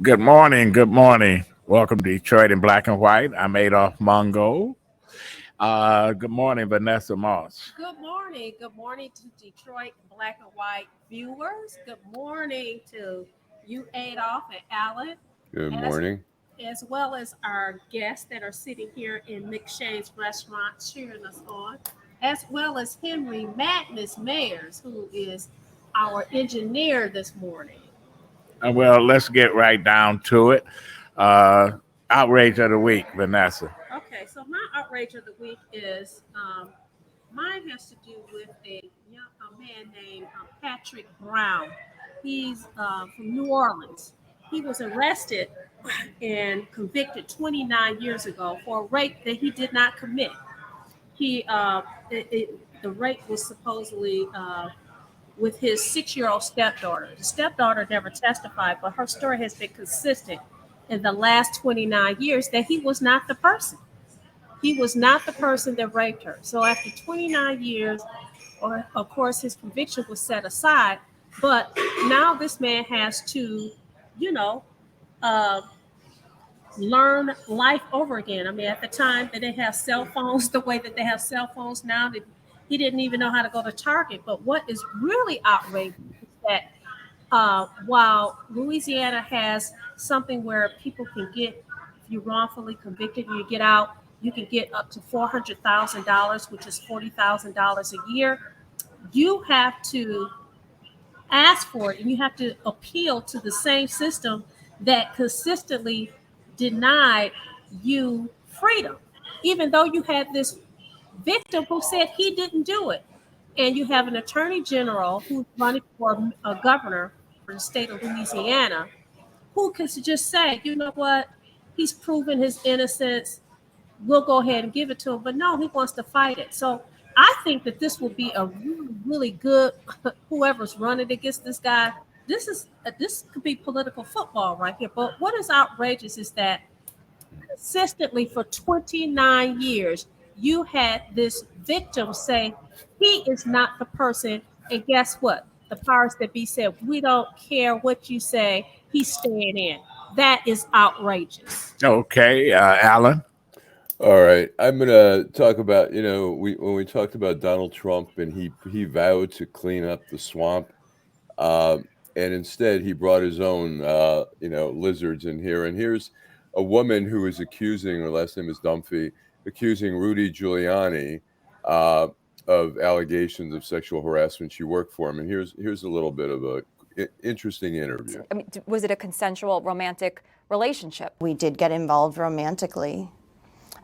Good morning. Good morning. Welcome to Detroit in Black and White. I'm Adolph Mongo. Good morning, Vanessa Moss. Good morning. Good morning to Detroit Black and White viewers. Good morning to you, Adolph and Allen, Good as, morning. as well as our guests that are sitting here in McShane's restaurant cheering us on, as well as Henry Madness Mayers, who is our engineer this morning. Well, let's get right down to it. Uh, Outrage of the week, Vanessa. Okay, so my outrage of the week is mine has to do with a man named Patrick Brown. He's from New Orleans. He was arrested and convicted 29 years ago for a rape that he did not commit. He the rape was supposedly with his 6-year-old stepdaughter. The stepdaughter never testified, but her story has been consistent in the last 29 years that he was not the person. He was not the person that raped her. So after 29 years, or of course, his conviction was set aside. But now this man has to, you know, uh, learn life over again. I mean, at the time that they have cell phones, the way that they have cell phones now, that he didn't even know how to go to Target. But what is really outrageous is that while Louisiana has something where people can get, if you're wrongfully convicted, you get out, you can get up to $400,000, which is $40,000 a year. You have to ask for it and you have to appeal to the same system that consistently denied you freedom, even though you had this victim who said he didn't do it. And you have an attorney general who's running for a governor for the state of Louisiana who can just say, you know what, he's proven his innocence. We'll go ahead and give it to him. But no, he wants to fight it. So I think that this will be a really, really good, whoever's running against this guy. This could be political football right here. But what is outrageous is that consistently for 29 years, you had this victim say, he is not the person. And guess what? The powers that be said, we don't care what you say, he's staying in. That is outrageous. Okay, Alan. All right, I'm gonna talk about when we talked about Donald Trump and he vowed to clean up the swamp, uh, and instead he brought his own lizards in here. And here's a woman who is accusing, her last name is Dunphy, accusing Rudy Giuliani uh, of allegations of sexual harassment. She worked for him, and here's a little bit of a interesting interview. I mean, was it a consensual romantic relationship? We did get involved romantically,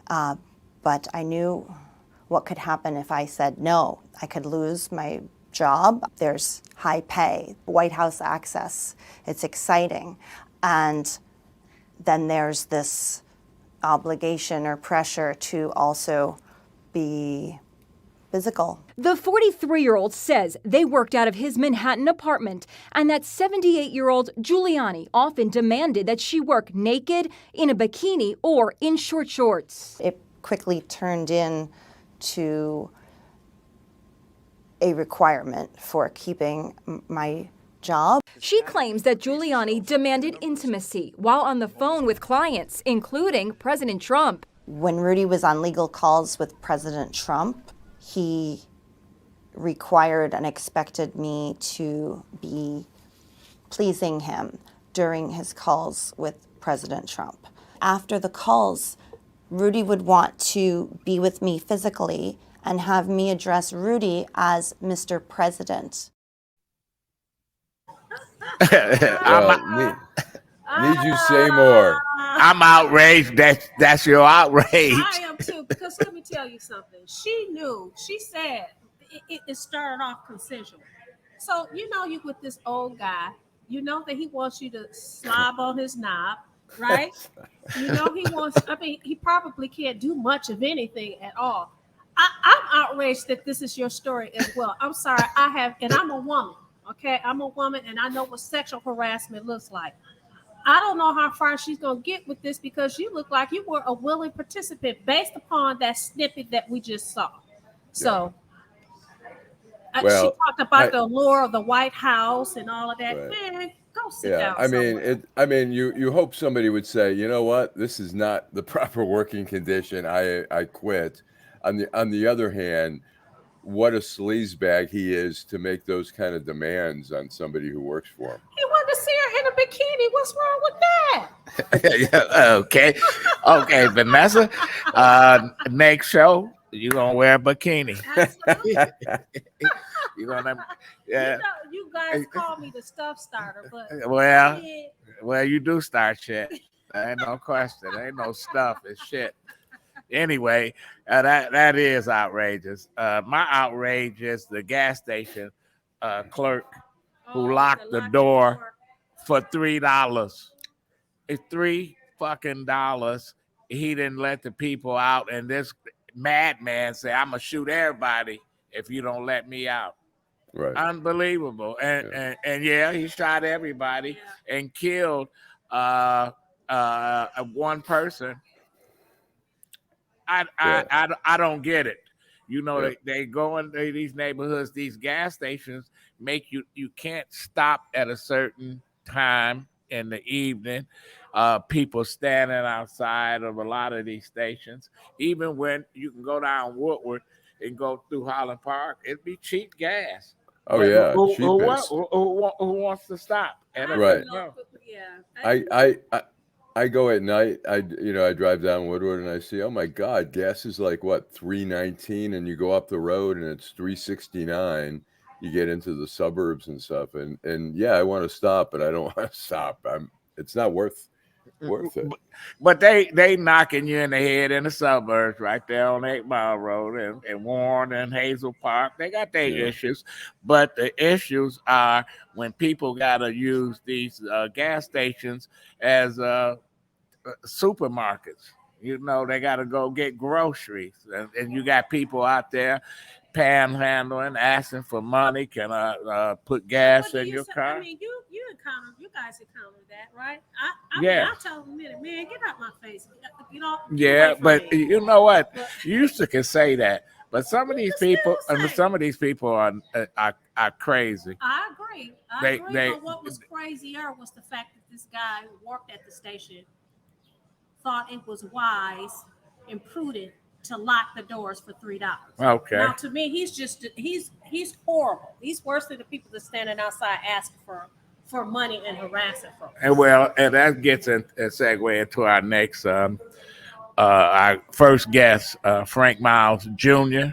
but I knew what could happen if I said no. I could lose my job. There's high pay, White House access. It's exciting. And then there's this obligation or pressure to also be physical. The 43-year-old says they worked out of his Manhattan apartment and that 78-year-old Giuliani often demanded that she work naked, in a bikini, or in short shorts. It quickly turned into a requirement for keeping my job. She claims that Giuliani demanded intimacy while on the phone with clients, including President Trump. When Rudy was on legal calls with President Trump, he required and expected me to be pleasing him during his calls with President Trump. After the calls, Rudy would want to be with me physically and have me address Rudy as Mr. President. Need you say more? I'm outraged. That's your outrage. I am too, because let me tell you something. She knew, she said it started off consensual. So, you with this old guy, you know that he wants you to slob on his knob, right? He probably can't do much of anything at all. I'm outraged that this is your story as well. I'm sorry, and I'm a woman, okay? I'm a woman and I know what sexual harassment looks like. I don't know how far she's going to get with this because you look like you were a willing participant based upon that snippet that we just saw. So she talked about the allure of the White House and all of that. Right. Man, Go sit Yeah, down I mean somewhere. it. I mean, you hope somebody would say, you know what, this is not the proper working condition. I quit. On the other hand, what a sleazebag he is to make those kind of demands on somebody who works for him. He wanted to see her in a bikini. What's wrong with that? Yeah, okay, Vanessa. Next show, you gonna wear a bikini. Absolutely. You gonna, You yeah. know, you guys call me the stuff starter, but Well, yeah, well, you do start shit. There ain't no question. There ain't no stuff. It's shit. Anyway, that is outrageous. My outrage is the gas station clerk who locked the door for $3. It's $3 fucking. He didn't let the people out, and this madman said, "I'm gonna shoot everybody if you don't let me out." Right. Unbelievable. And yeah, he shot everybody and killed one person. I don't get it. You know, they go into these neighborhoods, these gas stations make you can't stop at a certain time in the evening. People standing outside of a lot of these stations, even when you can go down Woodward and go through Holland Park, it'd be cheap gas. Oh But yeah, who cheapest. who wants to stop? Right. Yeah. I go at night. I drive down Woodward and I see, oh my God, gas is like what, $3.19, and you go up the road and it's $3.69. You get into the suburbs and stuff, and yeah, I want to stop, but I don't want to stop. It's not worth it. But they knocking you in the head in the suburbs right there on 8 Mile Road and Warren and Hazel Park. They got their issues, but the issues are when people got to use these gas stations as supermarkets. You know, they got to go get groceries, and you got people out there panhandling, asking for money. Can I put gas in your car? I mean, you guys encounter that, right? I tell them, man, get out my face. You know. Yeah, but you know what? You used to can say that, but some of these people, are crazy. I agree. But what was crazier was the fact that this guy who worked at the station thought it was wise and prudent to lock the doors for $3. Okay. Now, to me, he's horrible. He's worse than the people that's standing outside asking for money and harassing folks. And that gets a segue into our next, our first guest, Frank Miles Jr.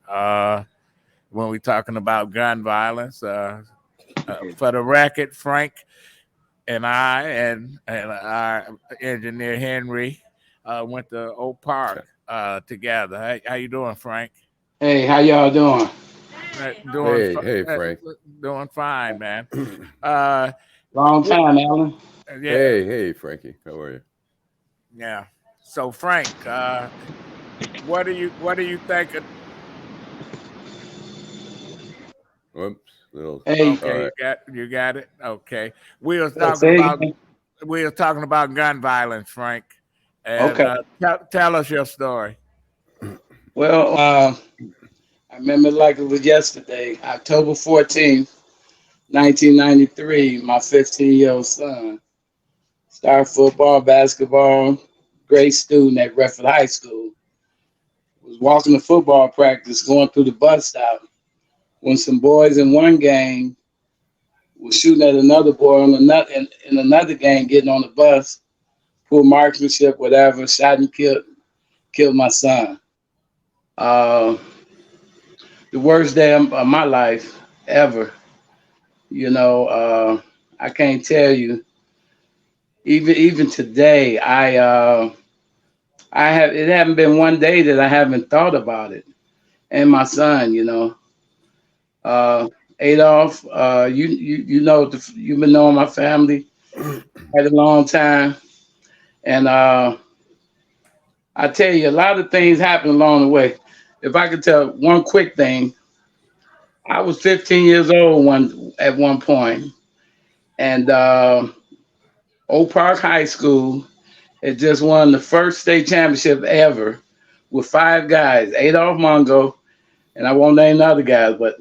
When we're talking about gun violence, for the record, Frank and I and our engineer Henry went to Oak Park together. How you doing, Frank? Hey, how y'all doing? Hey, Frank. Doing fine, man. Long time, Allan. Yeah. Hey, Frankie. How are you? Yeah. So, Frank, what do you think of? Whoops. Hey. Okay, right. you got it. Okay. We were talking about gun violence, Frank. And, okay. Tell us your story. Well, I remember like it was yesterday, October 14th, 1993. My 15-year-old son started football, basketball, great student at Redford High School. Was walking to football practice, going through the bus stop, when some boys in one gang was shooting at another boy in another gang, getting on the bus, poor marksmanship, whatever, shot and killed my son. The worst day of my life ever. You know, I can't tell you. Even today, it haven't been one day that I haven't thought about it. And my son, you know. Adolph, you know, you've been knowing my family quite a long time, and I tell you, a lot of things happened along the way. If I could tell one quick thing, I was 15 years old at one point, and Oak Park High School had just won the first state championship ever with 5 guys, Adolph Mongo, and I won't name the other guys, but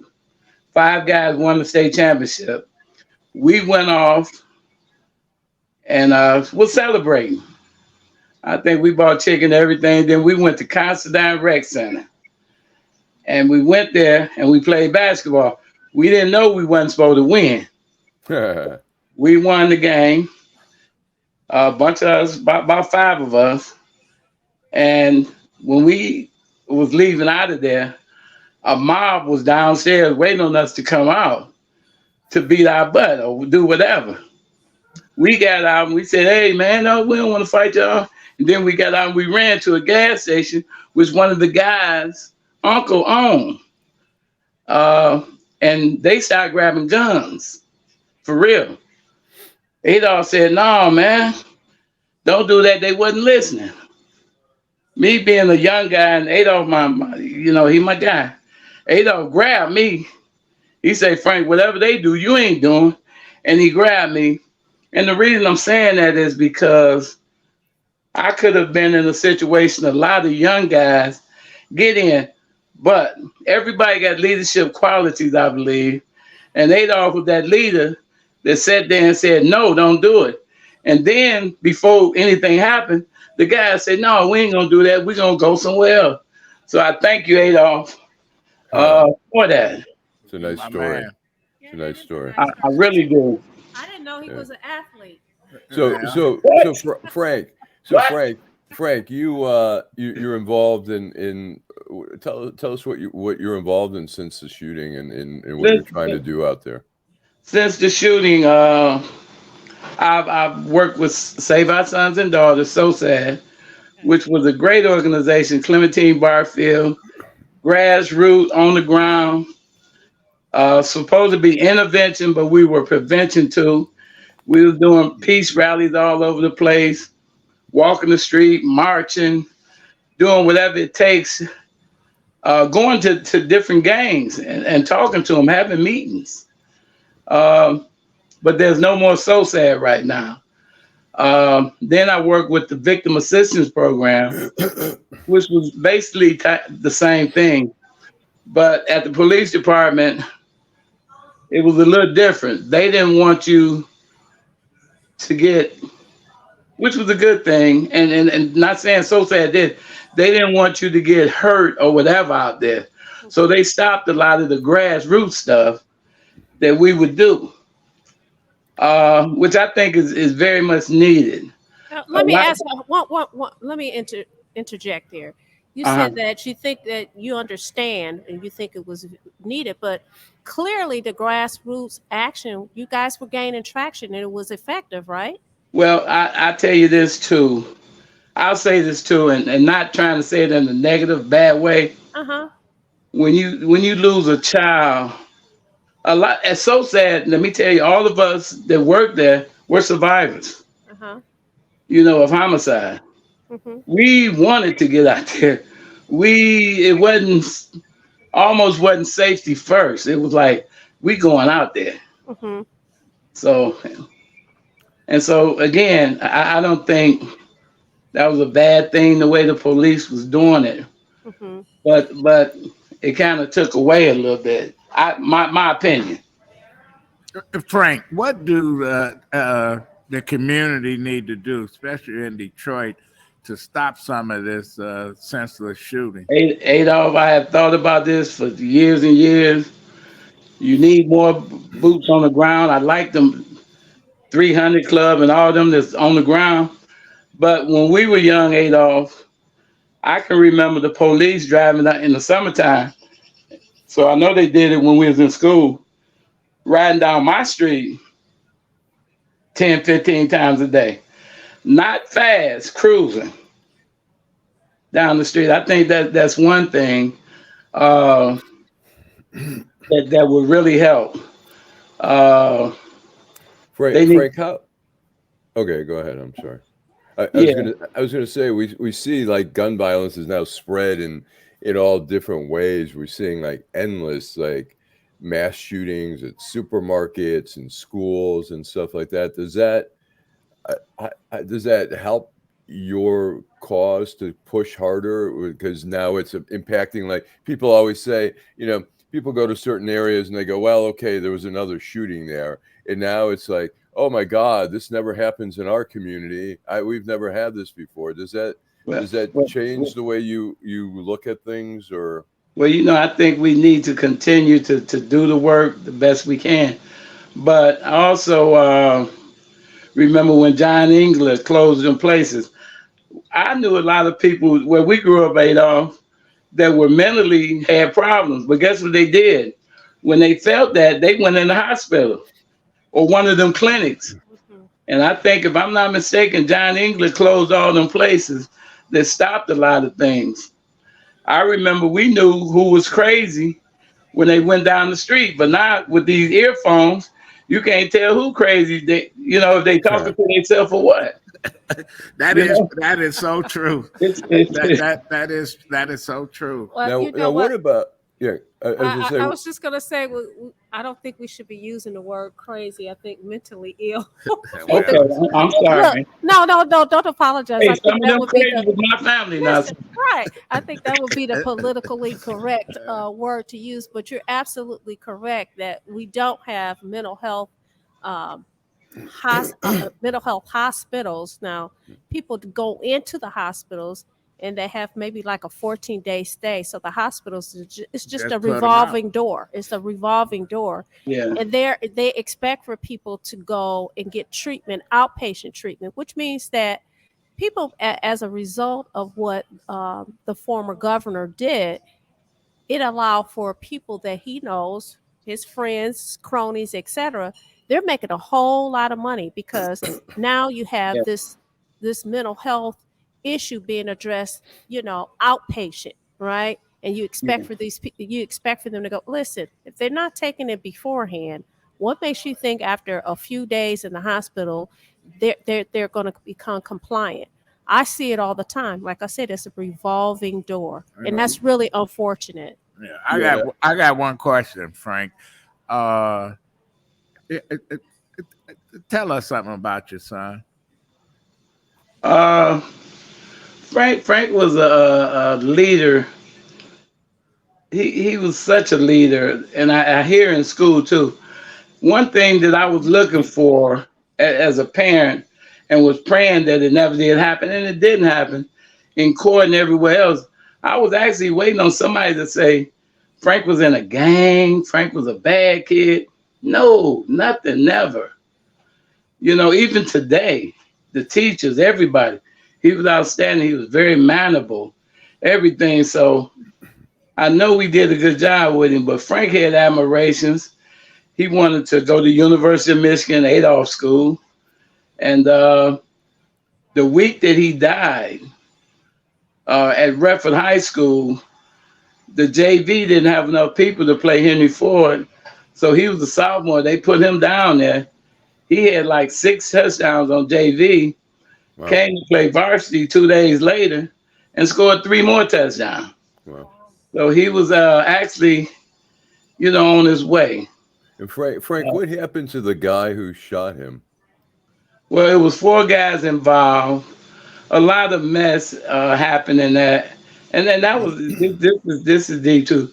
5 guys won the state championship. We went off and we're celebrating. I think we bought chicken and everything. Then we went to Considine Rec Center, and we went there and we played basketball. We didn't know we wasn't supposed to win. We won the game. A bunch of us, about five of us, and when we was leaving out of there, a mob was downstairs waiting on us to come out to beat our butt or do whatever. We got out and we said, "Hey man, no, we don't want to fight y'all." And then we got out and we ran to a gas station, which one of the guys' uncle owned. Uh, and they started grabbing guns for real. Adolph said, "No, man, don't do that." They wasn't listening. Me being a young guy and Adolph, he my guy. Adolph grabbed me. He said, "Frank, whatever they do, you ain't doing." And he grabbed me. And the reason I'm saying that is because I could have been in a situation a lot of young guys get in, but everybody got leadership qualities, I believe. And Adolph was that leader that sat there and said, "No, don't do it." And then before anything happened, the guy said, "No, we ain't gonna do that. We're gonna go somewhere else." So I thank you, Adolph, for that. It's a nice My story. man. Yeah, It's a that nice is a story. nice I really do. I didn't know he Yeah. was an athlete. So Yeah. so What? so Frank, What? Frank, you're involved in tell us what you're involved in since the shooting and what you're trying to do out there. Since the shooting, I've worked with Save Our Sons and Daughters, So Sad, which was a great organization. Clementine Barfield, grassroots, on the ground, supposed to be intervention, but we were prevention too. We were doing peace rallies all over the place, walking the street, marching, doing whatever it takes, going to different gangs and talking to them, having meetings. Um, but there's no more So Sad right now. Then I worked with the Victim Assistance Program, which was basically the same thing. But at the police department, it was a little different. They didn't want you to get, which was a good thing, and not saying So Sad did, they didn't want you to get hurt or whatever out there. So they stopped a lot of the grassroots stuff that we would do, which I think is very much needed. A Let me lot. ask let me interject there. You Uh-huh. said that you think that you understand and you think it was needed, but clearly the grassroots action, you guys were gaining traction and it was effective, right? Well, I tell you this too. I'll say this too, and not trying to say it in a negative, bad way. Uh-huh. When you lose a child, a lot. It's so sad. Let me tell you, all of us that work there were survivors. Uh-huh. Of homicide. Mm-hmm. We wanted to get out there. It wasn't almost wasn't safety first. It was like we going out there. Mm-hmm. So so again, I don't think that was a bad thing the way the police was doing it, Mm-hmm. but it kind of took away a little bit. My opinion. Frank, what do the community need to do, especially in Detroit, to stop some of this senseless shooting? Adolph, I have thought about this for years and years. You need more boots on the ground. I like them 300 Club and all them that's on the ground. But when we were young, Adolph, I can remember the police driving out in the summertime. So I know they did it when we was in school, riding down my street 10, 15 times a day. Not fast, cruising down the street. I think that's one thing uh, that would really help. Uh, they need, Frank, how? Okay, go ahead. I'm sorry. yeah. I was gonna say we see like gun violence is now spread in all different ways. We're seeing like endless like mass shootings at supermarkets and schools and stuff like that. Does that help your cause to push harder? Because now it's impacting, like people always say, people go to certain areas and they go, well, okay, there was another shooting there. And now it's like, oh my God, this never happens in our community. We've never had this before. Does that Well, change the way you look at things, or? well, I think we need to continue to do the work the best we can. But I also remember when John Engler closed them places. I knew a lot of people where we grew up, Adolph, that were mentally had problems. But guess what they did? When they felt that, they went in the hospital or one of them clinics. Mhm. And I think, if I'm not mistaken, John Engler closed all them places that stopped a lot of things. I remember we knew who was crazy when they went down the street, but now with these earphones, you can't tell who crazy. They, if they talking to themselves or what. That You is know, that is so true. it's That is so true. Well, Now, you know what what? about? Yeah, I was gonna say. I was just gonna say, I don't think we should be using the word crazy. I think mentally ill. okay. Well, I'm Look, sorry. no, don't apologize. Hey, I think some of that them would be crazy the was my family now. listen. Right, I think that would be the politically correct word to use. But you're absolutely correct that we don't have mental health. Um, Mental health hospitals now. People go into the hospitals and they have maybe like a 14-day stay, so the hospitals it's just a just put them out. revolving door. It's a revolving door, Yeah. and they expect for people to go and get treatment, outpatient treatment, which means that people, as a result of what the former governor did, it allowed for people that he knows, his friends, cronies, etc. They're making a whole lot of money because now you have Yeah. this mental health issue being addressed, outpatient, right? And Yeah. you expect for them to go, listen, if they're not taking it beforehand, what makes you think after a few days in the hospital they're going to become compliant? I see it all the time. Like I said, it's a revolving door, and that's really unfortunate. Yeah, Yeah. I got one question, Frank. Uh, it, it, it, Tell us something about your son. Uh, Frank was a leader. He was such a leader, and I hear in school too. One thing that I was looking for as a parent and was praying that it never did happen, and it didn't happen in court and everywhere else. I was actually waiting on somebody to say Frank was in a gang, Frank was a bad kid. No, nothing, never. Even today, the teachers, everybody, he was outstanding. He was very mannerable, everything. So I know we did a good job with him, but Frank had admirations. He wanted to go to University of Michigan, Adolph School. And the week that he died at Redford High School, the JV didn't have enough people to play Henry Ford. So he was a sophomore. They put him down there. He had like 6 touchdowns on JV, Wow. came to play varsity 2 days later and scored 3 more touchdowns. Wow. So he was actually, on his way. And Frank, what happened to the guy who shot him? Well, it was 4 guys involved. A lot of mess happened in that, and then that was this is deep too.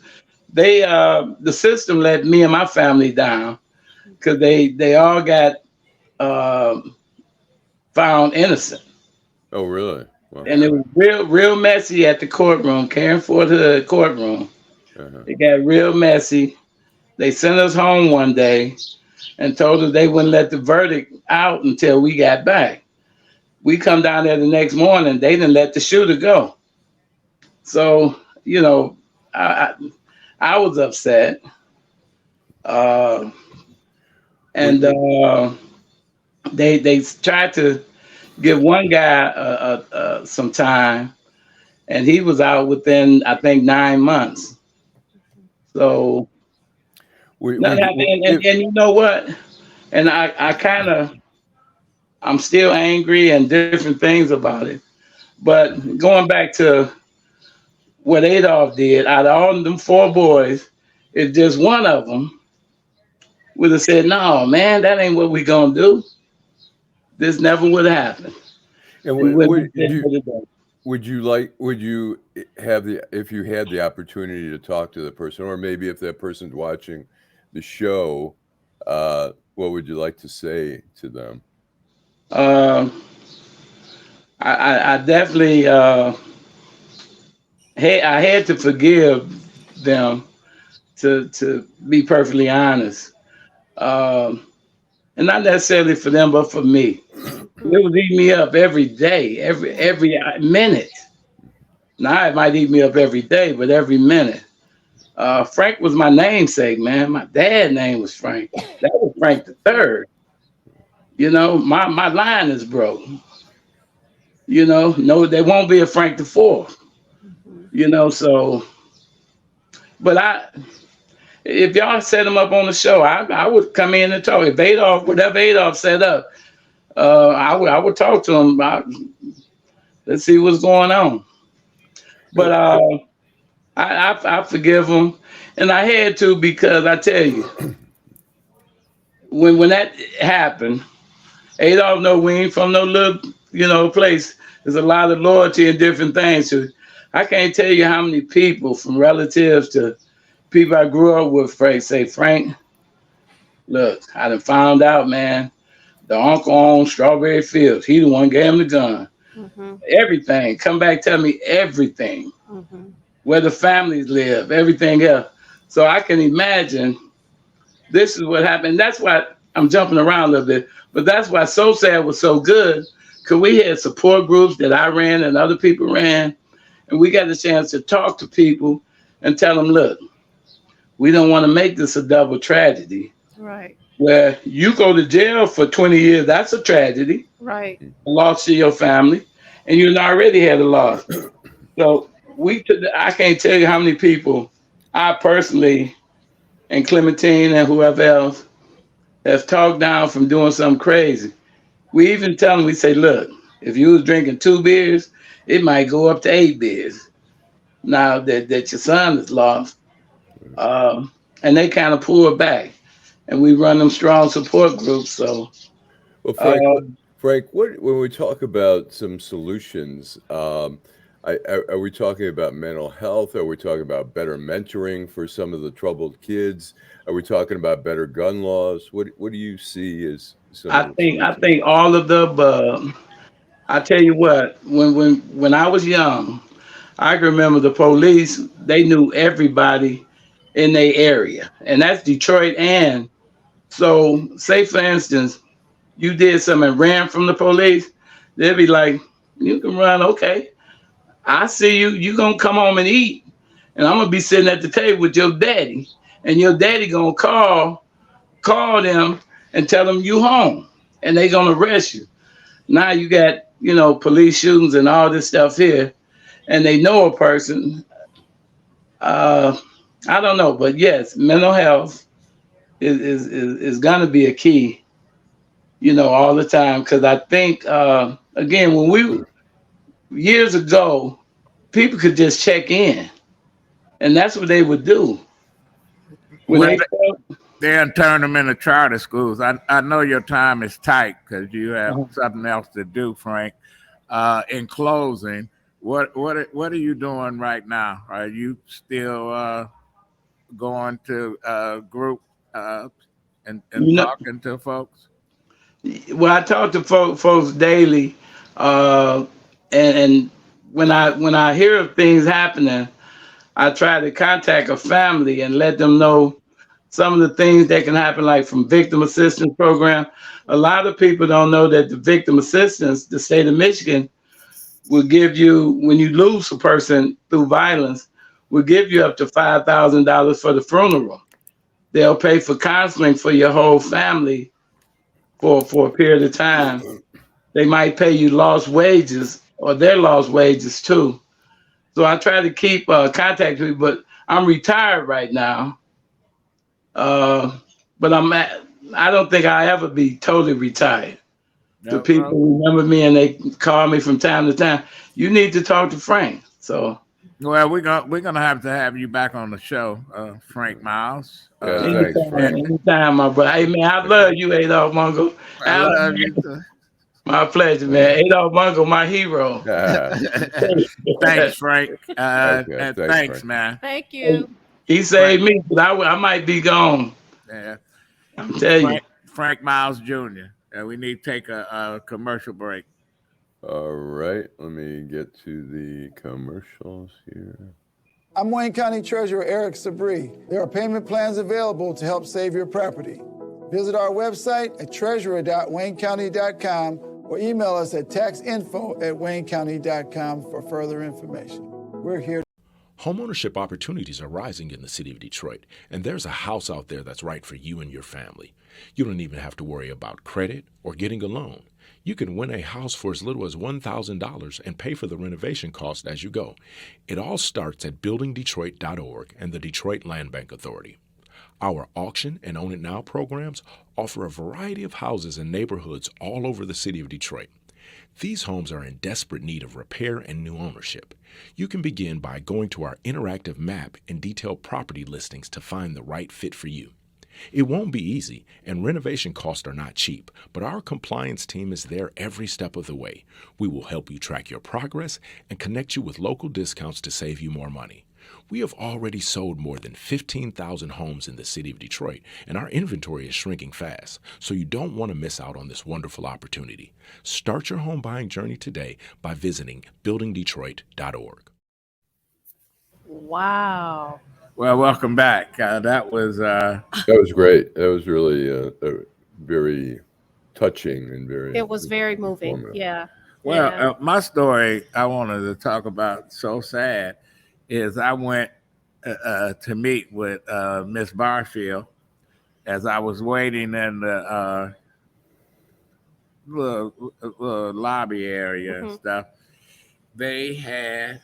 They the system let me and my family down because they all got um found innocent, Oh, really? Wow. and it was real messy at the courtroom. Carrying forward to the courtroom, Uh-huh. it got real messy. They sent us home one day and told us they wouldn't let the verdict out until we got back. We come down there the next morning, they didn't let the shooter go. So, I I was upset. Uh, and We they tried to give one guy some time, and he was out within, I think, 9 months. So we nothing happened. And if you know what? And I kind of, I'm still angry and different things about it. But going back to what Adolph did, out of all them 4 boys, it's just one of them would have said, "No, man, that ain't what we gonna do. This never would have happened. and We what wouldn't do have you what it done." would you have the if you had the opportunity to talk to the person, or maybe if that person's watching the show, what would you like to say to them? I definitely I had to forgive them, to be perfectly honest, and not necessarily for them, but for me. It would eat me up every day, every minute. Now it might eat me up every day, but every minute. Frank was my namesake, man. My dad's name was Frank. That was Frank the Third. My line is broke. No, there won't be a Frank the Fourth. So, but if y'all set him up on the show, I would come in and talk. If whatever Adolph set up, I would talk to him about. Let's see what's going on. But I forgive him, and I had to, because I tell you, when that happened, Adolph know we ain't from no little place. There's a lot of loyalty and different things. So I can't tell you how many people, from relatives to people I grew up with, say, Frank, look, I done found out, man. The uncle on Strawberry Fields, he the one gave him the gun. Everything. Come back, tell me everything. Where the families live, everything else. So I can imagine this is what happened. That's why I'm jumping around a little bit, but that's why So Sad was so good, because we had support groups that I ran and other people ran, and we got a chance to talk to people and tell them, look, we don't want to make this a double tragedy. Right. Where you go to jail for 20 years, that's a tragedy. Right. A loss to your family, and you already had a loss. So I can't tell you how many people I personally, and Clementine and whoever else, have talked down from doing something crazy. We even tell them, we say, look, if you was drinking 2 beers, it might go up to 8 beers. Now that your son is lost, and they kind of pull back, and we run them strong support groups. So, Well, Frank, when we talk about some solutions, are we talking about mental health? Are we talking about better mentoring for some of the troubled kids? Are we talking about better gun laws? What do you see as some of the I solutions? think all of the above. I tell you what, when I was young, I can remember the police. They knew everybody in their area, and that's Detroit. And so, say for instance, you did something and ran from the police, they'd be like, "You can run, okay? I see you. You gonna come home and eat, and I'm gonna be sitting at the table with your daddy, and your daddy gonna call them and tell them you home, and they gonna arrest you." Now you got police shootings and all this stuff here, and they know a person. Uh, I don't know, but yes, mental health is gonna be a key, all the time. Because I think again, when we years ago, people could just check in, and that's what they would do when Well, they felt. they'll turn them into charter schools. I know your time is tight because you have something else to do, Frank. In closing, what are you doing right now? Are you still going to group and You know, talking to folks? well, I talk to folks daily, uh, and when I hear of things happening, I try to contact a family and let them know some of the things that can happen, like from victim assistance program. A lot of people don't know that the victim assistance, the state of Michigan, will give you, when you lose a person through violence, will give you up to $5,000 for the funeral. They'll pay for counseling for your whole family for a period of time. They might pay you lost wages or their lost wages too. So I try to keep contact with you, but I'm retired right now. But I don't think I'll ever be totally retired. The No, people remember me and they call me from time to time. You need to talk to Frank. So well, we're gonna have to have you back on the show, Frank Miles. Yeah, thanks, Frank. anytime, my brother. Hey man, I love you, Adolph Mongo. I love you. My pleasure, man. Adolph Mongo, my hero. Thanks, Frank. Okay, And thanks, thanks, Frank. man. Thank you. He saved me, but I might be gone. Yeah. I'm telling you. Frank Miles Jr. And we need to take a commercial break. All right, let me get to the commercials here. I'm Wayne County Treasurer Eric Sabri. There are payment plans available to help save your property. Visit our website at treasurer.waynecounty.com or email us at taxinfo@waynecounty.com for further information. We're here. Homeownership opportunities are rising in the city of Detroit, and there's a house out there that's right for you and your family. You don't even have to worry about credit or getting a loan. You can win a house for as little as $1,000 and pay for the renovation cost as you go. It all starts at buildingdetroit.org and the Detroit Land Bank Authority. Our auction and Own It Now programs offer a variety of houses and neighborhoods all over the city of Detroit. These homes are in desperate need of repair and new ownership. You can begin by going to our interactive map and detailed property listings to find the right fit for you. It won't be easy, and renovation costs are not cheap, but our compliance team is there every step of the way. We will help you track your progress and connect you with local discounts to save you more money. We have already sold more than 15,000 homes in the city of Detroit, and our inventory is shrinking fast, so you don't want to miss out on this wonderful opportunity. Start your home buying journey today by visiting buildingdetroit.org. Wow. Well, welcome back. That was great. That was really very touching and very. It was very moving. informative. Yeah. well. Yeah. My story I wanted to talk about. So sad is I went to meet with Miss Barfield as I was waiting in the little lobby area and stuff. They had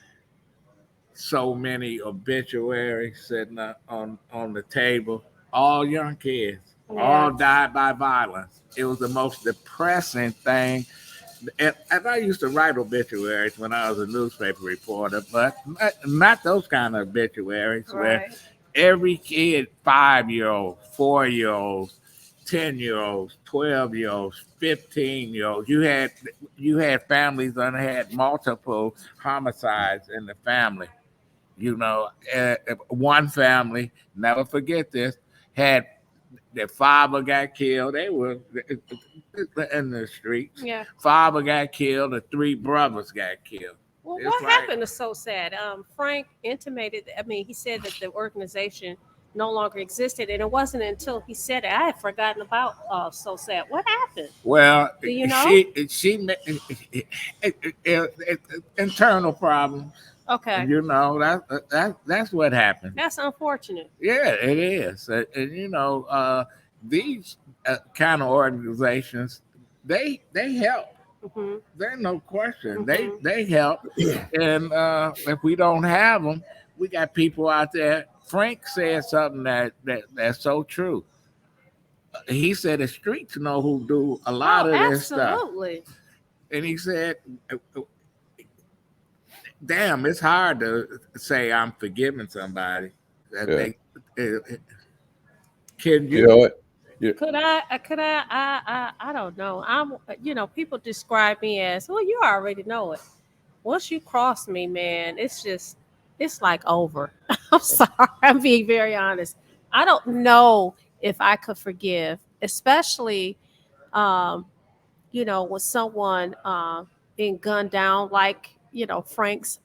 so many obituaries sitting on the table, all young kids, all died by violence. It was the most depressing thing. And I used to write obituaries when I was a newspaper reporter, but not those kind of obituaries where every kid, 5-year-old, 4-year-olds, 10-year-olds, 12-year-olds, 15-year-olds. You had families that had multiple homicides in the family. One family, never forget this, had their father got killed. They were in the streets. Yeah. Father got killed. The 3 brothers got killed. Well, It's what like- happened is so sad. Frank intimated, he said that the organization no longer existed, and it wasn't until he said it, I had forgotten about So Sad. What happened? Well, Do you know? she internal problems. Okay. That's what happened. That's unfortunate. Yeah, it is. These kind of organizations, they help. Mm-hmm. There's no question. Mhm. They help, and if we don't have them, we got people out there. Frank said something that's so true. He said the streets know who do a lot of this stuff, Absolutely. and he said, "Damn, it's hard to say I'm forgiving somebody." That Yeah. Can You know what? Could I don't know. People describe me as, well, you already know it. Once you cross me, man, it's like over. I'm sorry. I'm being very honest. I don't know if I could forgive, especially, when someone being gunned down, like, Frank's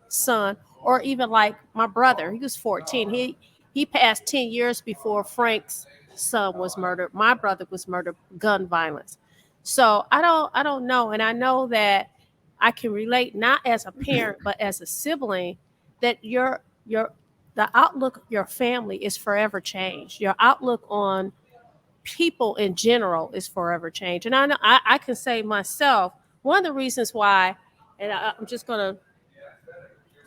son, or even like my brother. He was 14. He passed 10 years before Frank's son was murdered. My brother was murdered, gun violence. So I don't know. And I know that I can relate, not as a parent, but as a sibling, that the outlook of your family is forever changed. Your outlook on people in general is forever changed. And I know I can say myself, one of the reasons why, and I'm just going to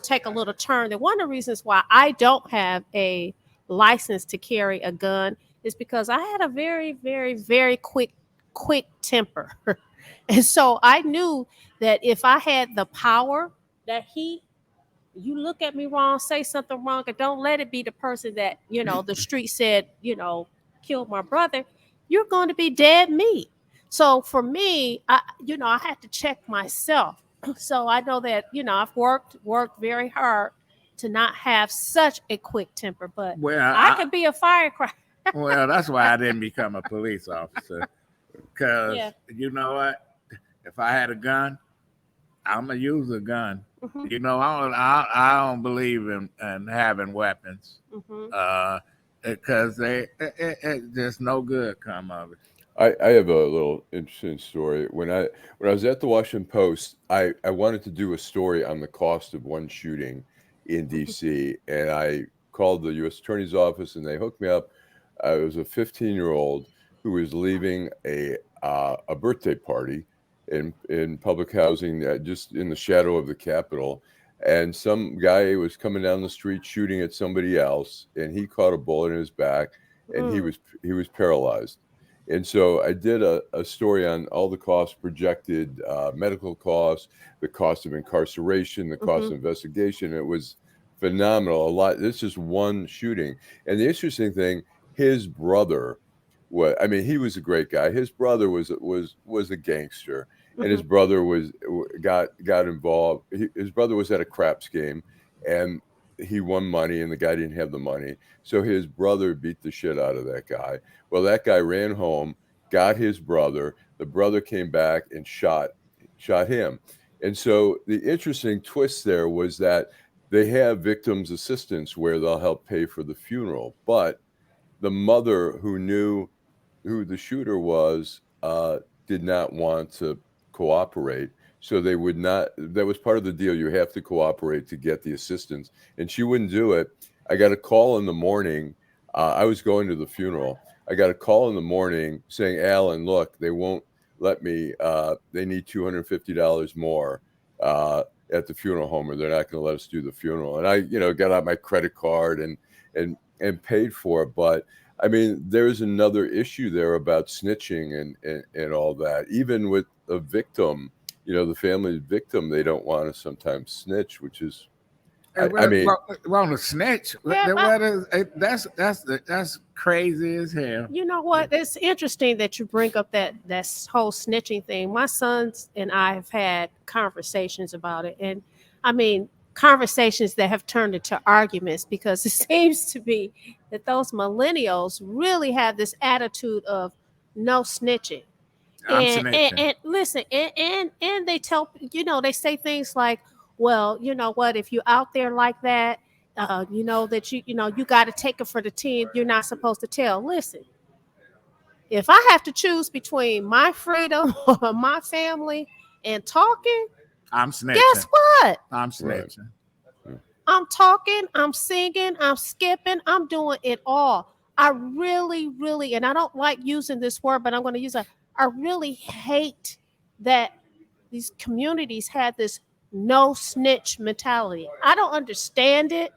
take a little turn, that one of the reasons why I don't have a license to carry a gun is because I had a very, very, very quick temper. And so I knew that if I had the power that you look at me wrong, say something wrong, and don't let it be the person that, the street said, killed my brother, you're going to be dead meat. So for me, I had to check myself. So I know that, I've worked very hard to not have such a quick temper, but Well, I could be a firecracker. Well, that's why I didn't become a police officer. Because Yeah. you know what? If I had a gun, I'm gonna use a gun. Mhm. I don't believe in having weapons. Mhm. Because there's no good come of it. I have a little interesting story. When I was at the Washington Post, I wanted to do a story on the cost of one shooting in DC, and I called the U.S. Attorney's Office, and they hooked me up. It was a 15-year-old who was leaving a birthday party in public housing, just in the shadow of the Capitol, and some guy was coming down the street shooting at somebody else, and he caught a bullet in his back, and Mm. he was paralyzed. And so I did a story on all the costs, projected medical costs, the cost of incarceration, the cost Mhm. of investigation. It was phenomenal. A lot. This is one shooting. And the interesting thing, his brother I mean, he was a great guy. His brother was a gangster, and his Mhm. brother got involved. His brother was at a craps game, and he won money, and the guy didn't have the money. So his brother beat the shit out of that guy. Well, that guy ran home, got his brother. The brother came back and shot him. And so the interesting twist there was that they have victims assistance where they'll help pay for the funeral. But the mother, who knew who the shooter was, did not want to cooperate. So they would not. That was part of the deal. You have to cooperate to get the assistance, and she wouldn't do it. I got a call in the morning. I was going to the funeral. I got a call in the morning saying, "Allan, look, they won't let me. They need $250 more at the funeral home, or they're not going to let us do the funeral." And I, got out my credit card and paid for it. But I mean, there's another issue there about snitching and all that. Even with a victim, the family victim, they don't want to sometimes snitch, which is, I mean, Want to snitch? Yeah, What is that's crazy as hell. you know what? It's interesting that you bring up that whole snitching thing. My sons and I have had conversations about it, and I mean conversations that have turned into arguments because it seems to be that those millennials really have this attitude of no snitching. I'm And snitching. listen, and they tell they say things like, well, you know what, if you're out there like that, that you got to take it for the team. You're not supposed to tell. Listen, if I have to choose between my freedom or my family and talking, I'm guess snitching. what? I'm right. snitching. I'm talking, I'm singing, I'm skipping, I'm doing it all. I really, really, and I don't like using this word, but I'm going to use it. I really hate that these communities had this no snitch mentality. I don't understand it.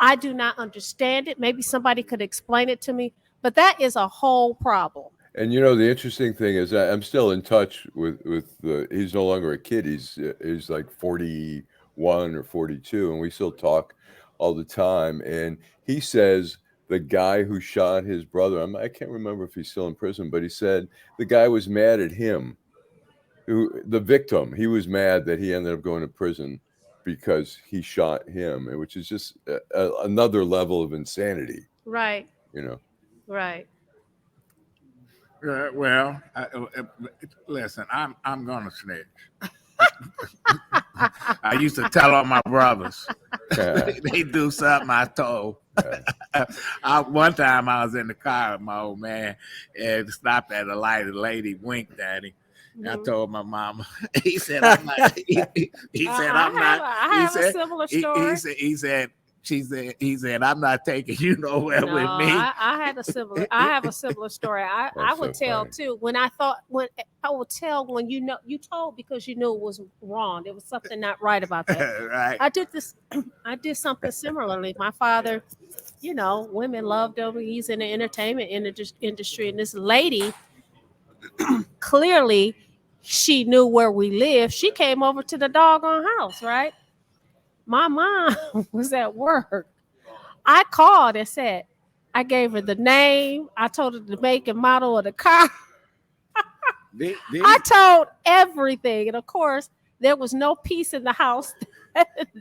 I do not understand it. Maybe somebody could explain it to me, but that is a whole problem. And the interesting thing is I'm still in touch with the. He's no longer a kid. He's like 41 or 42, and we still talk all the time. And he says the guy who shot his brother. I can't remember if he's still in prison, but he said the guy was mad at him. The victim, he was mad that he ended up going to prison because he shot him, which is just another level of insanity. Right, You know. right. Well, listen, I'm gonna snitch. I used to tell on my brothers. They do something I told. One time I was in the car with my old man and stopped at a light. A lady winked at him. I told my mama. He said, "I'm not." He said, "I'm not." I have a similar story. He said, "I'm not taking you nowhere No, with me." I had a similar. I have a similar story. I That's would so tell funny. too when I would tell when you told because you knew it was wrong. There was something not right about that. Right. I did this. I did something similarly. My father, women loved him. He's in the entertainment industry, and this lady clearly she knew where we lived. She came over to the doggone house, right? My mom was at work. I called and said, I gave her the name. I told her the make and model of the car. I told everything. And of course, there was no peace in the house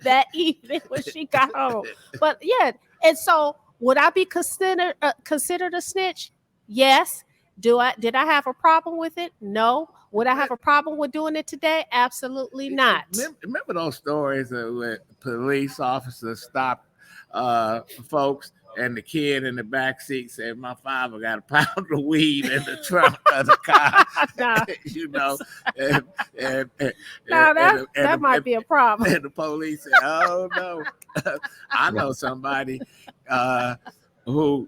that evening when she got home. But yeah, and so Would I be considered a snitch? Yes. Did I have a problem with it? No. Would I have a problem with doing it today? Absolutely not. Remember those stories where police officers stopped folks and the kid in the back seat said, "My father got a pound of weed in the trunk of the car." No. You know, and No, that might be a problem. And the police said, "Oh no, I know somebody who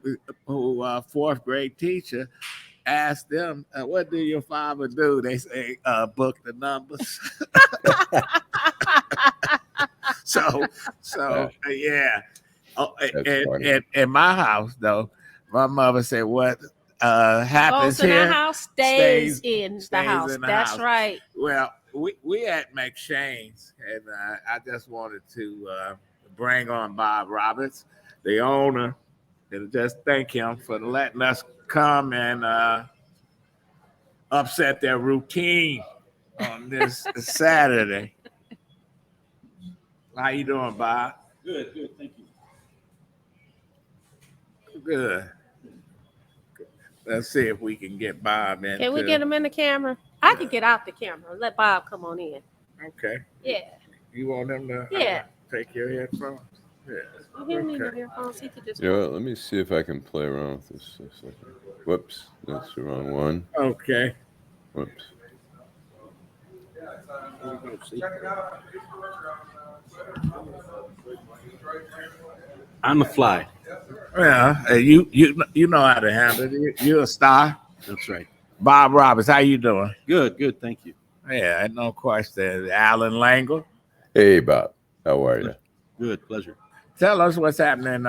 fourth grade teacher." Ask them, what do your father do? They say, book the numbers. so yeah. Oh, in my house though, my mother said, "What happens goes in here the house stays in the house." That's house. right. Well, we at McShane's, and I just wanted to bring on Bob Roberts, the owner, and just thank him for letting us come and upset their routine on this Saturday. How you doing, Bob? Good, thank you. Good. Let's see if we can get Bob in. Can we get him in the camera? I can get out the camera. Let Bob come on in. Okay. Yeah. You want him to take your headphones? Yeah. He don't need no earphones. He could just. You know what, let me see if I can play around with this a second. Whoops, that's the wrong one. Okay. Whoops. On the fly. Yeah, you know how to handle it. You're a star. That's right. Bob Roberts, how you doing? Good, thank you. Yeah, no question. Allan Lengel. Hey, Bob. How are you? Good, pleasure. Tell us what's happening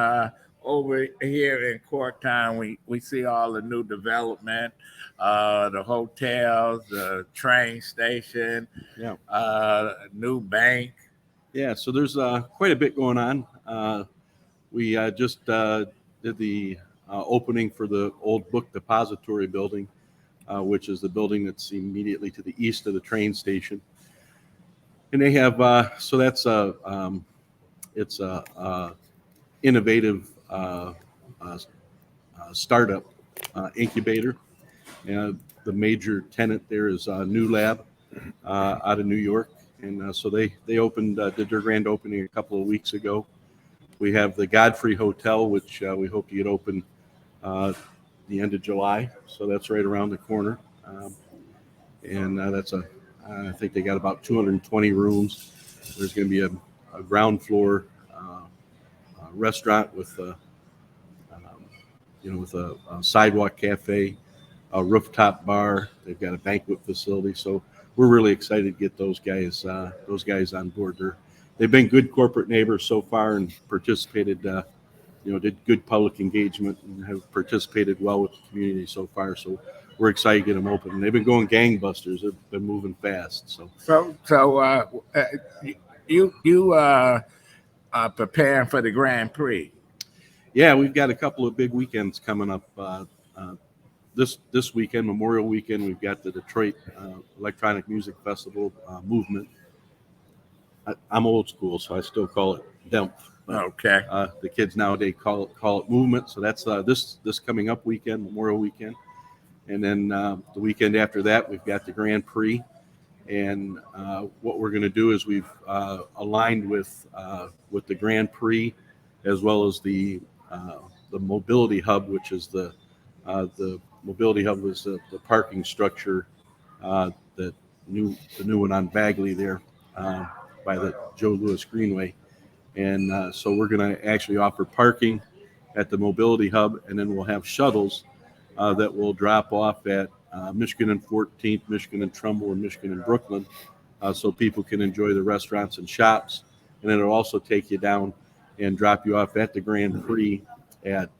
over here in Corktown. We see all the new development, the hotels, the train station, new bank. Yeah, so there's quite a bit going on. We just did the opening for the old book depository building, which is the building that's immediately to the east of the train station. And they have so that's it's a innovative startup incubator. And the major tenant there is New Lab out of New York. And so they opened, did their grand opening a couple of weeks ago. We have the Godfrey Hotel, which we hope to get open the end of July. So that's right around the corner. And that's I think they got about 220 rooms. There's going to be a ground floor restaurant with with a sidewalk cafe, a rooftop bar. They've got a banquet facility. So we're really excited to get those guys on board. They've been good corporate neighbors so far and participated, did good public engagement and have participated well with the community so far. So we're excited to get them open. And they've been going gangbusters. They've been moving fast. So you are preparing for the Grand Prix. Yeah, we've got a couple of big weekends coming up. This weekend, Memorial Weekend, we've got the Detroit Electronic Music Festival movement. I'm old school, so I still call it DEMF. Okay. The kids nowadays call it movement. So that's this coming up weekend, Memorial Weekend, and then the weekend after that, we've got the Grand Prix. And what we're going to do is we've aligned with the Grand Prix, as well as the Mobility Hub, which is the Mobility Hub is the parking structure the new one on Bagley there by the Joe Louis Greenway. And so we're going to actually offer parking at the Mobility Hub, and then we'll have shuttles that will drop off at Michigan and 14th, Michigan and Trumbull, and Michigan and Brooklyn, so people can enjoy the restaurants and shops. And then it'll also take you down and drop you off at the Grand Prix at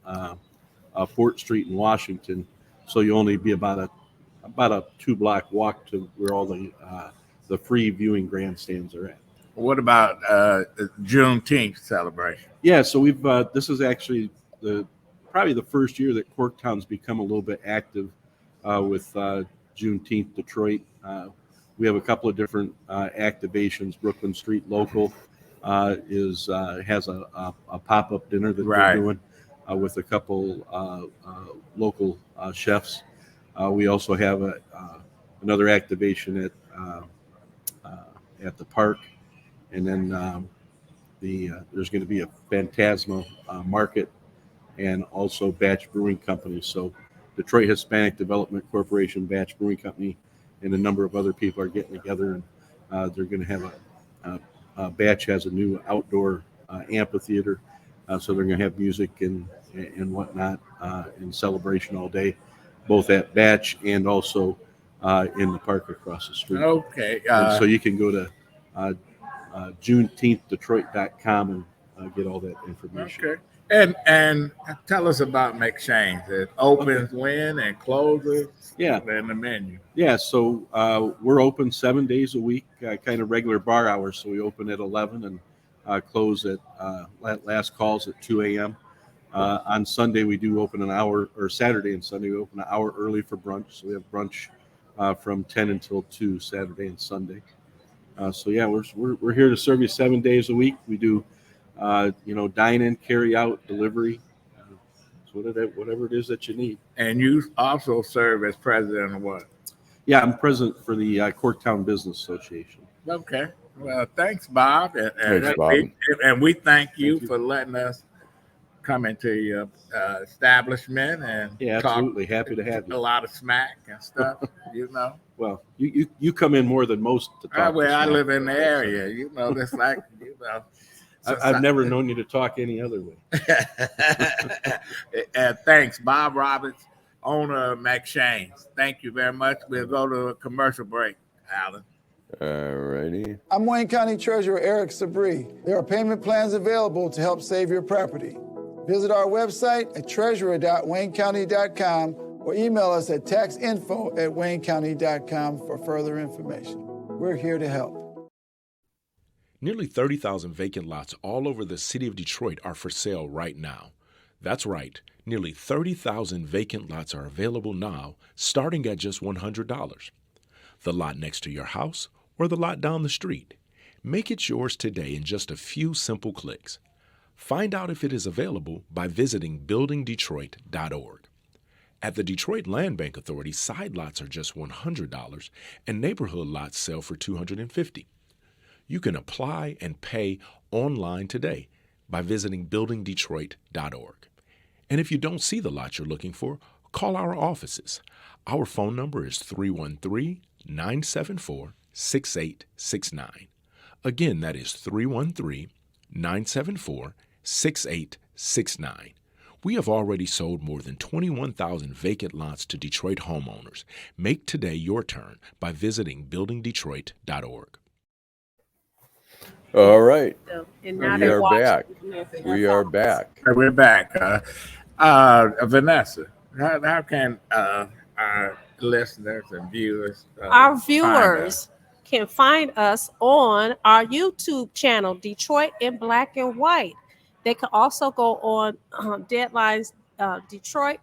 Fort Street in Washington. So you only be about a 2-block walk to where all the free viewing grandstands are at. What about Juneteenth celebration? Yeah, so we've this is actually probably the first year that Corktown's become a little bit active with Juneteenth Detroit. We have a couple of different activations. Brooklyn Street Local has a pop-up dinner that they're doing. with a couple local chefs. We also have another activation at the park, and then there's going to be a Phantasma market and also Batch Brewing Company. So Detroit Hispanic Development Corporation, Batch Brewing Company, and a number of other people are getting together, and they're going to have Batch has a new outdoor amphitheater, so they're going to have music and whatnot in celebration all day, both at Batch and also in the park across the street. Okay. And so you can go to JuneteenthDetroit.com and get all that information. Okay. And tell us about McShane's. It opens when and closes. Yeah. And the menu. Yeah, so we're open 7 days a week, kind of regular bar hours. So we open at 11 and close at last calls at 2 a.m. On Sunday, we do open an hour, or Saturday and Sunday, we open an hour early for brunch. So we have brunch from 10 until 2 Saturday and Sunday. So yeah, we're here to serve you 7 days a week. We do, dine in, carry out, delivery, so whatever it is that you need. And you also serve as president of what? Yeah, I'm president for the Corktown Business Association. Okay. Well, thanks, Bob. Thanks, Bob. And we thank you for letting us come into your establishment and absolutely happy to have you. A lot of smack and stuff, Well, you come in more than most to talk. Well, I live in the area, that's like, I've never known you to talk any other way. Thanks, Bob Roberts, owner of McShane's. Thank you very much. We'll go to a commercial break, Allan. All righty. I'm Wayne County Treasurer Eric Sabri. There are payment plans available to help save your property. Visit our website at treasurer.waynecounty.com or email us at taxinfo@waynecounty.com for further information. We're here to help. Nearly 30,000 vacant lots all over the city of Detroit are for sale right now. That's right, nearly 30,000 vacant lots are available now, starting at just $100. The lot next to your house or the lot down the street. Make it yours today in just a few simple clicks. Find out if it is available by visiting buildingdetroit.org. At the Detroit Land Bank Authority, side lots are just $100 and neighborhood lots sell for $250. You can apply and pay online today by visiting buildingdetroit.org. And if you don't see the lot you're looking for, call our offices. Our phone number is 313-974-6869. Again, that is 313-974-6869. We have already sold more than 21,000 vacant lots to Detroit homeowners. Make today your turn by visiting buildingdetroit.org. All right. And now We they're are watching. back. Yes, We are back. We're back. Vanessa, how can our listeners and viewers Our find viewers us? can find us on our YouTube channel, Detroit in Black and White. They can also go on Deadlines Detroit,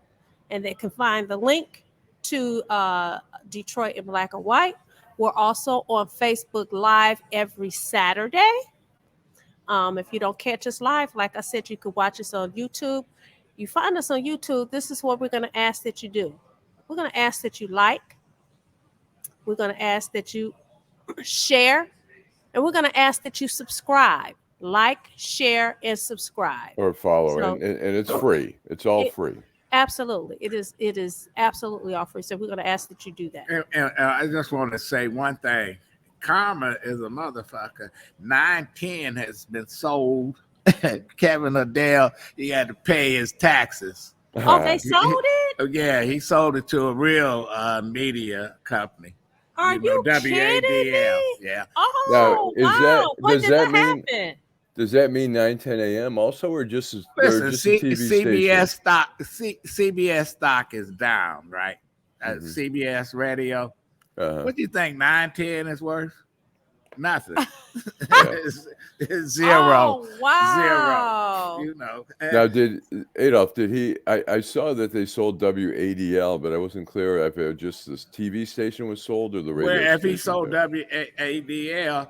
and they can find the link to Detroit in Black and White. We're also on Facebook Live every Saturday. If you don't catch us live, like I said, you could watch us on YouTube. You find us on YouTube, this is what we're going to ask that you do. We're going to ask that you like. We're going to ask that you share. And we're going to ask that you subscribe. Like, share, and subscribe. Or follow. So- and it's free. It's all free. Absolutely. It is absolutely all free. So we're going to ask that you do that. And I just want to say one thing. Karma is a motherfucker. 910 has been sold. Kevin Adele, he had to pay his taxes. Oh, they sold it? Yeah, he sold it to a real media company. Are you kidding me? Yeah. Oh, Now, wow. When does did that mean happen? does that mean 9:10 a.m. also, or just Listen, they're just a TV CBS station? stock. CBS stock is down, right? Mhm. CBS radio. Uh-huh. What do you think 910 is worth? Nothing. Yeah. It's zero. Oh, wow. Zero. Now, did Adolph? Did he? I saw that they sold WADL, but I wasn't clear if it was just this TV station was sold or the radio. Well, if he station. sold WADL,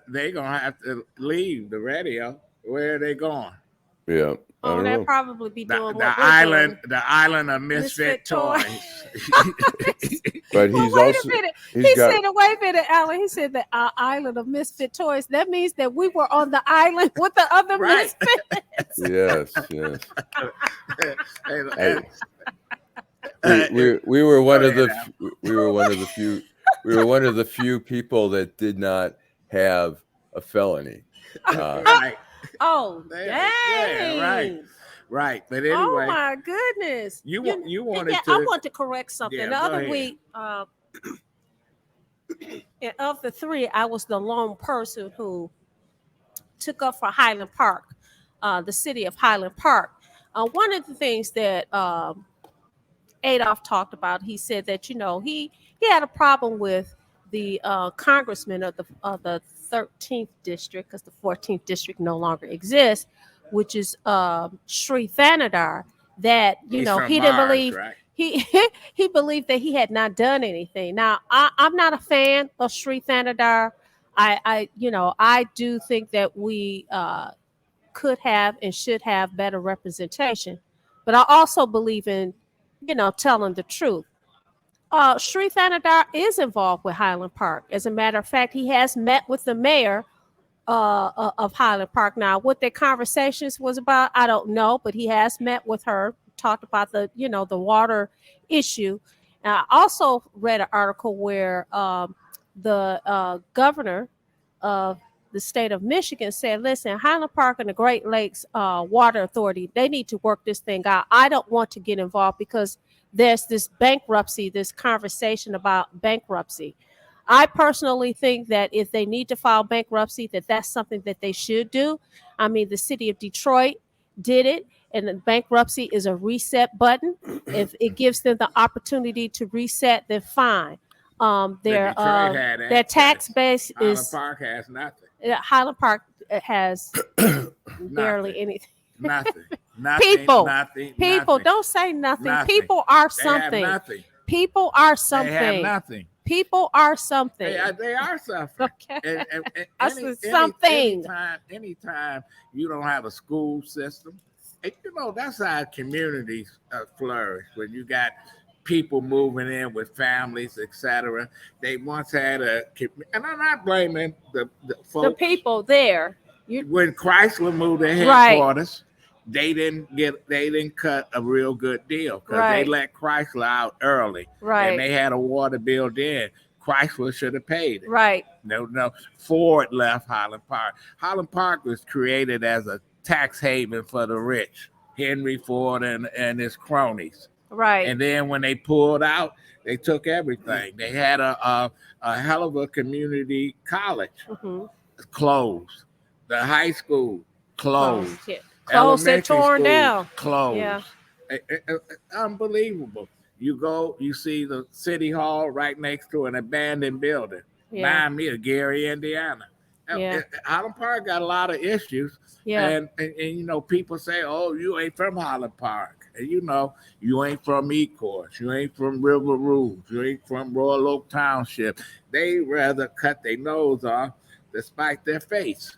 they're gonna have to leave the radio. Where are they going? Yeah. I Oh, don't they'll know. probably be doing The what we're island, doing. the island of misfit Toys. toys. But Well, he's wait a also minute. he's He got said, wait a minute, Alan. He said the island of misfit toys. That means that we were on the island with the other Right. misfits. yes. And- We were one Go of the ahead, Al. we were one of the few people that did not have a felony. Right. Oh, Yeah, dang. right. Right. But Oh anyway, my goodness. you Yeah, wanted I to. want to correct something. Yeah, The go other ahead. week, of the three, I was the lone person who took up for Highland Park, the city of Highland Park. One of the things that Adolph talked about, he said that he had a problem with the congressman of the 13th district, because the 14th district no longer exists, which is Sri Thanadar. That He's from he didn't Mars, believe right? he believed that he had not done anything. Now I'm not a fan of Sri Thanadar. I do think that we could have and should have better representation, but I also believe in telling the truth. Sri Thanadar is involved with Highland Park. As a matter of fact, he has met with the mayor of Highland Park. Now, what their conversations was about, I don't know, but he has met with her, talked about the water issue. I also read an article where the governor of the state of Michigan said, listen, Highland Park and the Great Lakes Water Authority, they need to work this thing out. I don't want to get involved because there's this bankruptcy, this conversation about bankruptcy. I personally think that if they need to file bankruptcy, that's something that they should do. I mean, the city of Detroit did it, and the bankruptcy is a reset button. If it gives them the opportunity to reset, then fine. Their Detroit had their tax access. base Highland is Park has nothing. Highland Park has barely anything. Nothing. People, Nothing. don't say nothing. Nothing. People are They have something. nothing. People are They something. have nothing. People are something. They are suffering. Okay. And I said something. Anytime you don't have a school system, and that's how communities flourish. When you got people moving in with families, etc. They once had and I'm not blaming the folks. The people there. When Chrysler moved their Right. headquarters, they didn't cut a real good deal because Right. they let Chrysler out early. Right. And they had a water bill then. Chrysler should have paid it. Right. No. Ford left Highland Park. Highland Park was created as a tax haven for the rich, Henry Ford and his cronies. Right. And then when they pulled out, they took everything. They had a hell of a community college closed. The high school closed. Closed Elementary and torn school down. closed. Yeah. Unbelievable. You see the city hall right next to an abandoned building. Yeah. Remind me of Gary, Indiana. Yeah. Highland Park got a lot of issues. Yeah. And people say, oh, you ain't from Highland Park. And you ain't from Ecorse. You ain't from River Rouge. You ain't from Royal Oak Township. They rather cut their nose off despite their face.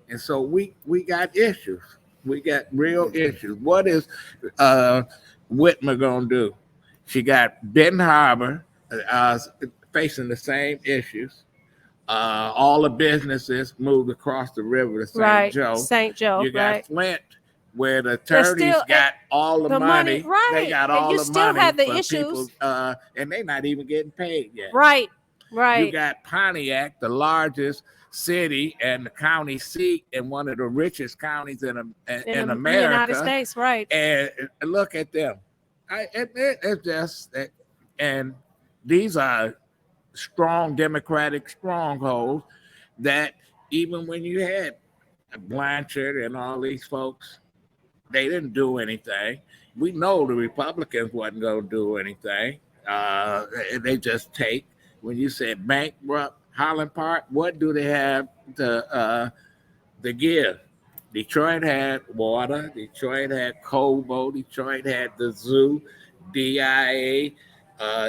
And so we got issues. We got real issues. What is Whitmer going to do? She got Benton Harbor facing the same issues. All the businesses moved across the river to St. Joe. St. Joe. You got right. Flint, where the attorneys got all the money. Right. They got and all you the still money have the for issues. people, and they're not even getting paid yet. Right. Right. You got Pontiac, the largest city and the county seat in one of the richest counties in America, the United States. Right. And look at them. It's just, and these are strong Democratic strongholds that even when you had Blanchard and all these folks, they didn't do anything. We know the Republicans wasn't going to do anything. They just take. When you said bankrupt Highland Park, what do they have to give? Detroit had water. Detroit had Cobo. Detroit had the zoo, DIA,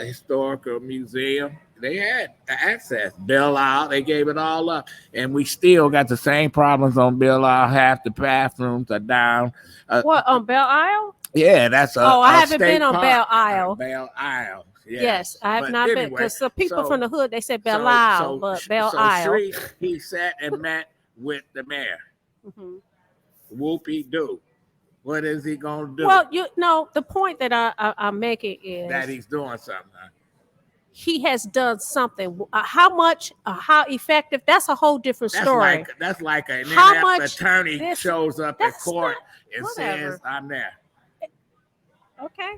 Historical Museum. They had access. Bill Isle, they gave it all up, and we still got the same problems on Bill Isle. Half the bathrooms are down. What, on Belle Isle? Yeah, that's Oh, I a haven't state been on park. Belle Isle. Belle Isle. Yes, I have But not been, anyway, because the people so from the hood, they said Belle so Isle, but Belle so Isle. Shree, he sat and met with the mayor. Mhm. Whoopie do. What is he gonna do? Well, you know, the point that I'm making That is he's doing something. he has done something. How much, how effective? That's a whole different story. That's like an How inept much attorney this- shows up at that's court not- and whatever. says, "I'm there." Okay.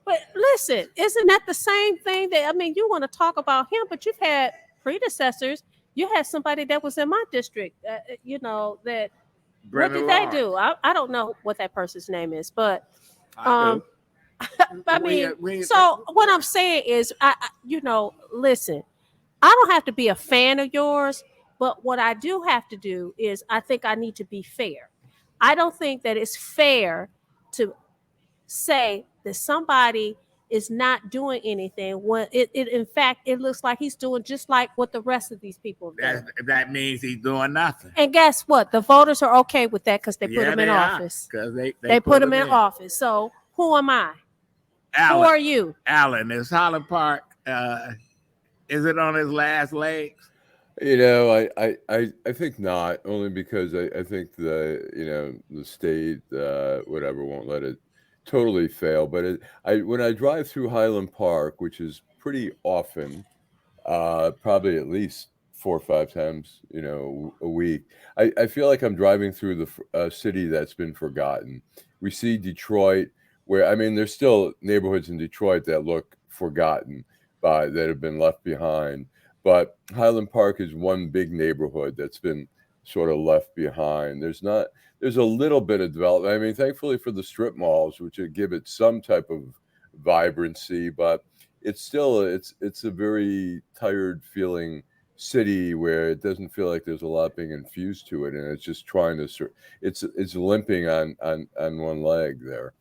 But listen, isn't that the same thing that, I mean, you want to talk about him, but you've had predecessors. You had somebody that was in my district, you know, that, what Brennan did they Lawrence. do? I don't know what that person's name is, but I do. I mean, so what I'm saying is, you know, listen, I don't have to be a fan of yours, but what I do have to do is, I think I need to be fair. I don't think that it's fair to say that somebody is not doing anything when it in fact, it looks like he's doing just like what the rest of these people have done. that means he's doing nothing. And guess what? The voters are okay with that because they put Yeah, him in they are, office. 'cause they put him in office. So who am I? Allan, Who are you? Allan, is Highland Park, is it on his last legs? You know, I think not, only because I think the state whatever won't let it totally fail. But when I drive through Highland Park, which is pretty often, probably at least 4 or 5 times, a week, I feel like I'm driving through the city that's been forgotten. We see Detroit, where, I mean, there's still neighborhoods in Detroit that look forgotten, that have been left behind. But Highland Park is one big neighborhood that's been sort of left behind. There's a little bit of development. I mean, thankfully for the strip malls, which give it some type of vibrancy, but it's still it's a very tired feeling city where it doesn't feel like there's a lot being infused to it, and it's just trying to it's limping on one leg there.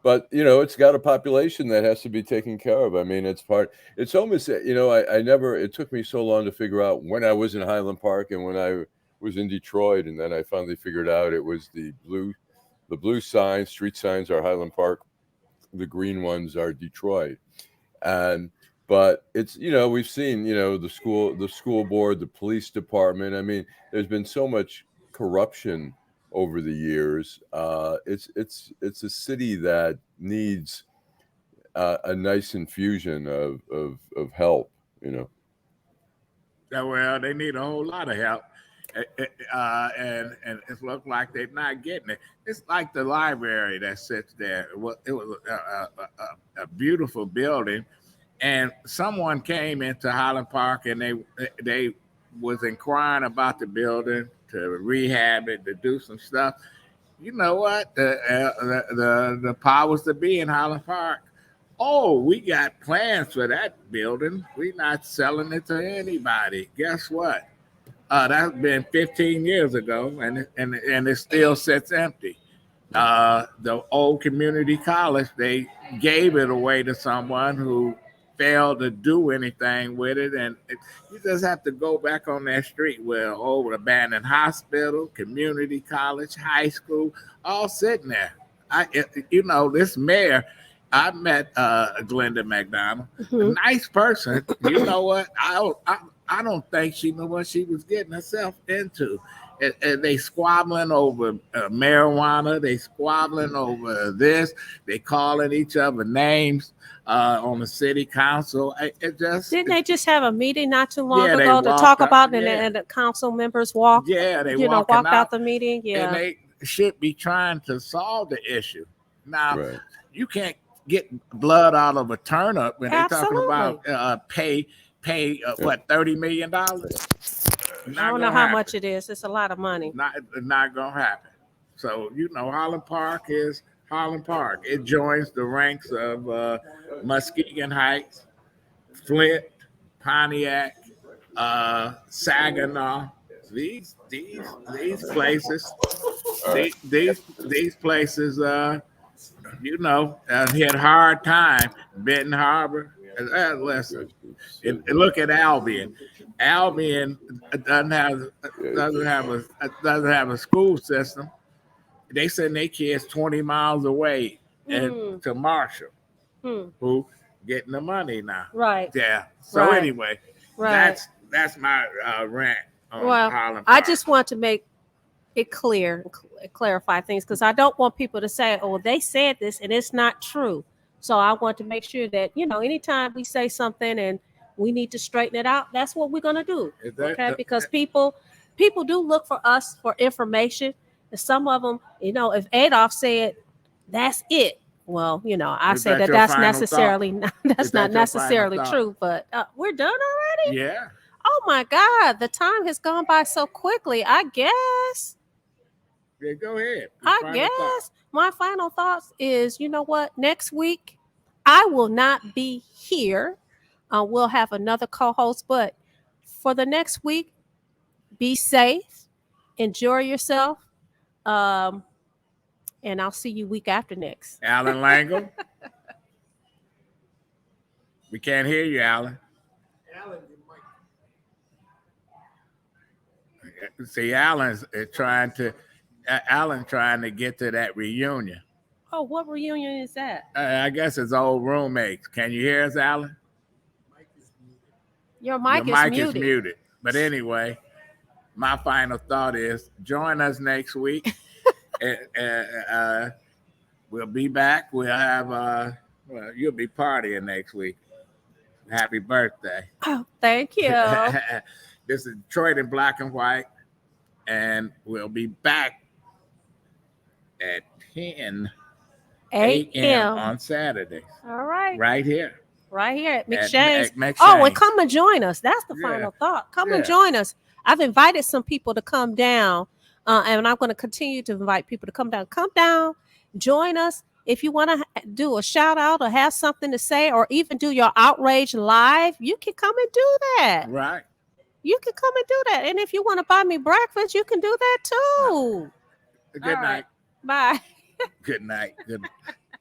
But it's got a population that has to be taken care of. I mean, it's almost, I never, it took me so long to figure out when I was in Highland Park and when I was in Detroit. And then I finally figured out it was the blue signs, street signs are Highland Park. The green ones are Detroit. But it's, we've seen, the school board, the police department. I mean, there's been so much corruption over the years. It's a city that needs a nice infusion of help. Well, they need a whole lot of help, and it looks like they're not getting it. It's like the library that sits there. It was a beautiful building, and someone came into Highland Park and they was inquiring about the building, to rehab it, to do some stuff. You know what? The powers that be in Highland Park. Oh, we got plans for that building. We're not selling it to anybody. Guess what? That's been 15 years ago, and it still sits empty. The old community college, they gave it away to someone who failed to do anything with it, and you just have to go back on that street where old abandoned hospital, community college, high school, all sitting there. This mayor, I met Glenda McDonald, a nice person. You know what? I don't think she knew what she was getting herself into. And they squabbling over marijuana. They squabbling over this. They calling each other names on the city council. Didn't they just have a meeting not too long Yeah, ago they to talk walked about out, it, yeah. and the council members walked? Yeah, they walked walking out the meeting. Yeah, and they should be trying to solve the issue. Now, Right. You can't get blood out of a turnip when they're talking Absolutely. about pay what, $30 million. I don't know how much it is. It's a lot of money. Not gonna happen. So Highland Park is Highland Park. It joins the ranks of Muskegon Heights, Flint, Pontiac, Saginaw. These places, these places, hit hard time. Benton Harbor, Listen, and look at Albion. Albion doesn't have a school system. They send their kids 20 miles away and to Marshall, who getting the money now. Right. Yeah. So anyway, that's my rant on Harlem. I just want to make it clear, clarify things, because I don't want people to say, "Oh, they said this and it's not true." So I want to make sure that anytime we say something and we need to straighten it out, that's what we're gonna do. Okay, because people do look for us for information, and some of them, if Adolph said that's it, well, I say that that's necessarily that's not necessarily true. But we're done already. Yeah. Oh my God, the time has gone by so quickly. I guess. Yeah, go ahead. I guess my final thoughts is, you know what? Next week, I will not be here. We'll have another co-host, but for the next week, be safe, enjoy yourself, and I'll see you week after next. Allan Lengel. We can't hear you, Allan. See, Allan's trying to get to that reunion. Oh, what reunion is that? I guess it's old roommates. Can you hear us, Allan? Your mic is muted. But anyway, my final thought is join us next week. We'll be back. We'll have you'll be partying next week. Happy birthday. Oh, thank you. This is Detroit in Black and White, and we'll be back at 10 a.m. on Saturday. All right. Right here at McShane's. McShane's. Oh, and come and join us. That's the final thought. Come and join us. I've invited some people to come down, and I'm going to continue to invite people to come down. Come down, join us. If you want to do a shout out or have something to say, or even do your outrage live, you can come and do that. Right. You can come and do that. And if you want to buy me breakfast, you can do that too. Good night. Bye. Good night. Good.